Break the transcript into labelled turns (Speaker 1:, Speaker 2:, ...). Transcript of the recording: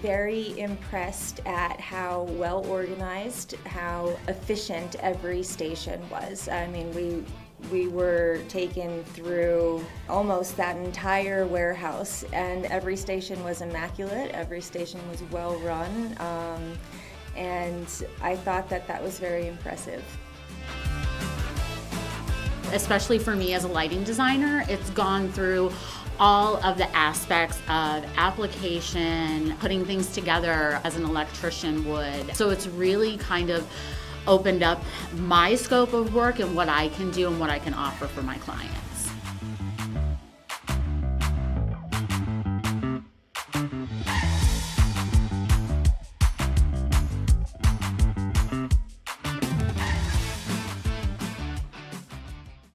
Speaker 1: very impressed at how well organized, how efficient every station was. I mean, we were taken through almost that entire warehouse, and every station was immaculate, every station was well run, and I thought that that was very impressive.
Speaker 2: Especially for me as a lighting designer, it's gone through all of the aspects of application, putting things together as an electrician would. So it's really kind of opened up my scope of work and what I can do and what I can offer for my client.